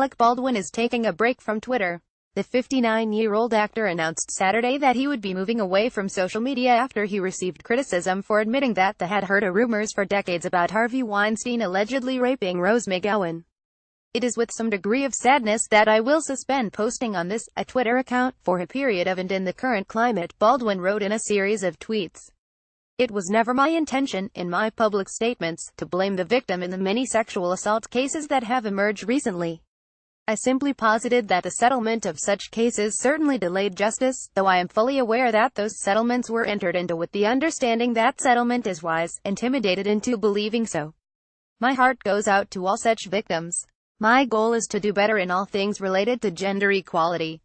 Alec Baldwin is taking a break from Twitter. The 59-year-old actor announced Saturday that he would be moving away from social media after he received criticism for admitting that they had heard rumors for decades about Harvey Weinstein allegedly raping Rose McGowan. "It is with some degree of sadness that I will suspend posting on this, a Twitter account, for a period of and in the current climate," Baldwin wrote in a series of tweets. "It was never my intention, in my public statements, to blame the victim in the many sexual assault cases that have emerged recently. I simply posited that the settlement of such cases certainly delayed justice, though I am fully aware that those settlements were entered into with the understanding that settlement is wise, intimidated into believing so. My heart goes out to all such victims. My goal is to do better in all things related to gender equality.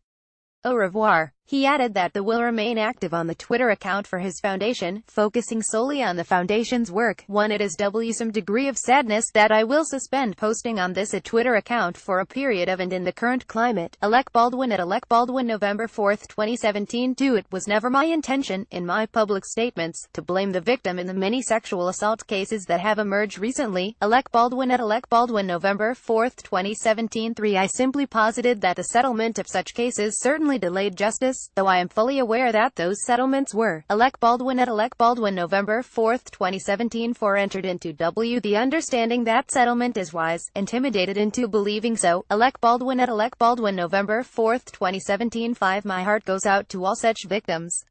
Au revoir." He added that the will remain active on the Twitter account for his foundation, focusing solely on the foundation's work. It is with some degree of sadness that I will suspend posting on this, a Twitter account, for a period of and in the current climate. Alec Baldwin at Alec Baldwin, November 4, 2017. 2. It was never my intention, in my public statements, to blame the victim in the many sexual assault cases that have emerged recently. Alec Baldwin at Alec Baldwin, November 4, 2017. 3. I simply posited that the settlement of such cases certainly delayed justice, though I am fully aware that those settlements were. Alec Baldwin at Alec Baldwin, November 4, 2017. 4. Entered into the understanding that settlement is wise, intimidated into believing so. Alec Baldwin at Alec Baldwin, November 4, 2017. 5. My heart goes out to all such victims.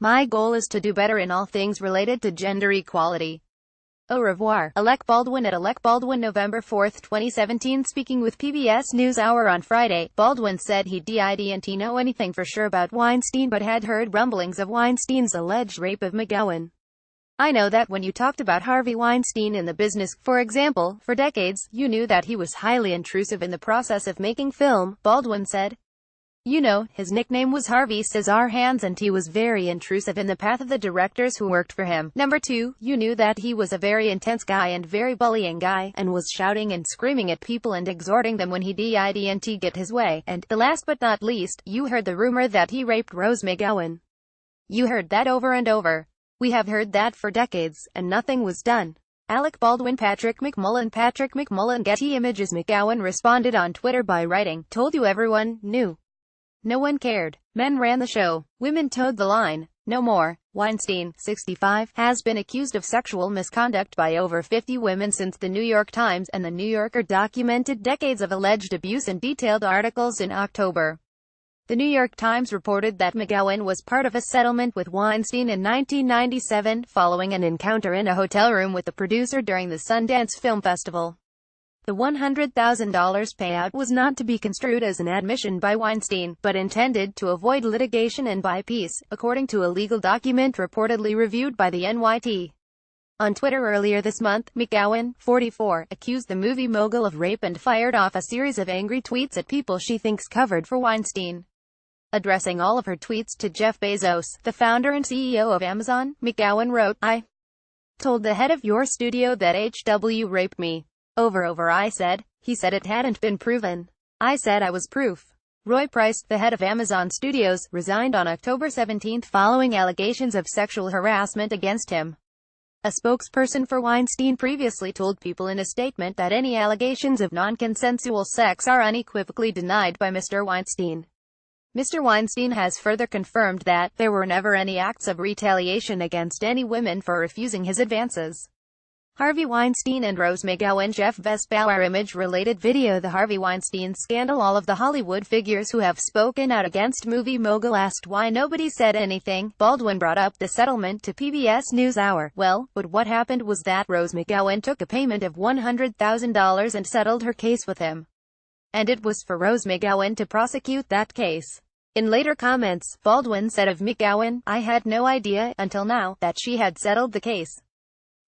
My goal is to do better in all things related to gender equality. Au revoir. Alec Baldwin at Alec Baldwin, November 4, 2017. Speaking with PBS NewsHour on Friday, Baldwin said he didn't know anything for sure about Weinstein but had heard rumblings of Weinstein's alleged rape of McGowan. "I know that when you talked about Harvey Weinstein in the business, for example, for decades, you knew that he was highly intrusive in the process of making film," Baldwin said. "You know, his nickname was Harvey Scissorhands, and he was very intrusive in the path of the directors who worked for him. Number 2, you knew that he was a very intense guy and very bullying guy, and was shouting and screaming at people and exhorting them when he didn't get his way. And, the last but not least, you heard the rumor that he raped Rose McGowan. You heard that over and over. We have heard that for decades, and nothing was done." Alec Baldwin. Patrick McMullen, Getty Images. McGowan responded on Twitter by writing, "Told you everyone knew. No one cared. Men ran the show. Women towed the line. No more." Weinstein, 65, has been accused of sexual misconduct by over 50 women since The New York Times and The New Yorker documented decades of alleged abuse in detailed articles in October. The New York Times reported that McGowan was part of a settlement with Weinstein in 1997, following an encounter in a hotel room with the producer during the Sundance Film Festival. The $100,000 payout was not to be construed as an admission by Weinstein, but intended to avoid litigation and buy peace, according to a legal document reportedly reviewed by the NYT. On Twitter earlier this month, McGowan, 44, accused the movie mogul of rape and fired off a series of angry tweets at people she thinks covered for Weinstein. Addressing all of her tweets to Jeff Bezos, the founder and CEO of Amazon, McGowan wrote, "I told the head of your studio that HW raped me. Over I said. He said it hadn't been proven. I said I was proof." Roy Price, the head of Amazon Studios, resigned on October 17 following allegations of sexual harassment against him. A spokesperson for Weinstein previously told People in a statement that any allegations of non-consensual sex are unequivocally denied by Mr. Weinstein. Mr. Weinstein has further confirmed that there were never any acts of retaliation against any women for refusing his advances. Harvey Weinstein and Rose McGowan. Jeff Vesbauer. Image-related video. The Harvey Weinstein scandal. All of the Hollywood figures who have spoken out against movie mogul asked why nobody said anything. Baldwin brought up the settlement to PBS NewsHour. "Well, but what happened was that Rose McGowan took a payment of $100,000 and settled her case with him. And it was for Rose McGowan to prosecute that case." In later comments, Baldwin said of McGowan, "I had no idea, until now, that she had settled the case.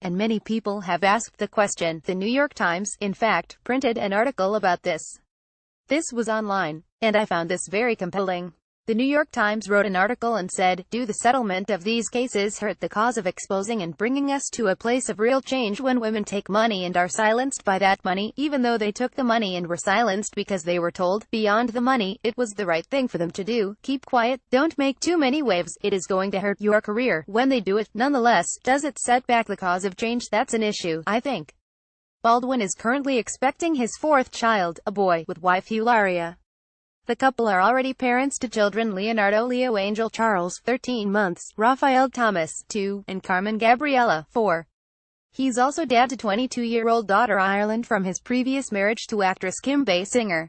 And many people have asked the question." The New York Times, in fact, printed an article about this. This was online, and I found this very compelling. The New York Times wrote an article and said, "Do the settlement of these cases hurt the cause of exposing and bringing us to a place of real change when women take money and are silenced by that money, even though they took the money and were silenced because they were told, beyond the money, it was the right thing for them to do? Keep quiet, don't make too many waves, it is going to hurt your career when they do it. Nonetheless, does it set back the cause of change? That's an issue, I think." Baldwin is currently expecting his fourth child, a boy, with wife Hilaria. The couple are already parents to children Leonardo Leo Angel Charles, 13 months, Raphael Thomas, 2, and Carmen Gabriella, 4. He's also dad to 22-year-old daughter Ireland from his previous marriage to actress Kim Basinger.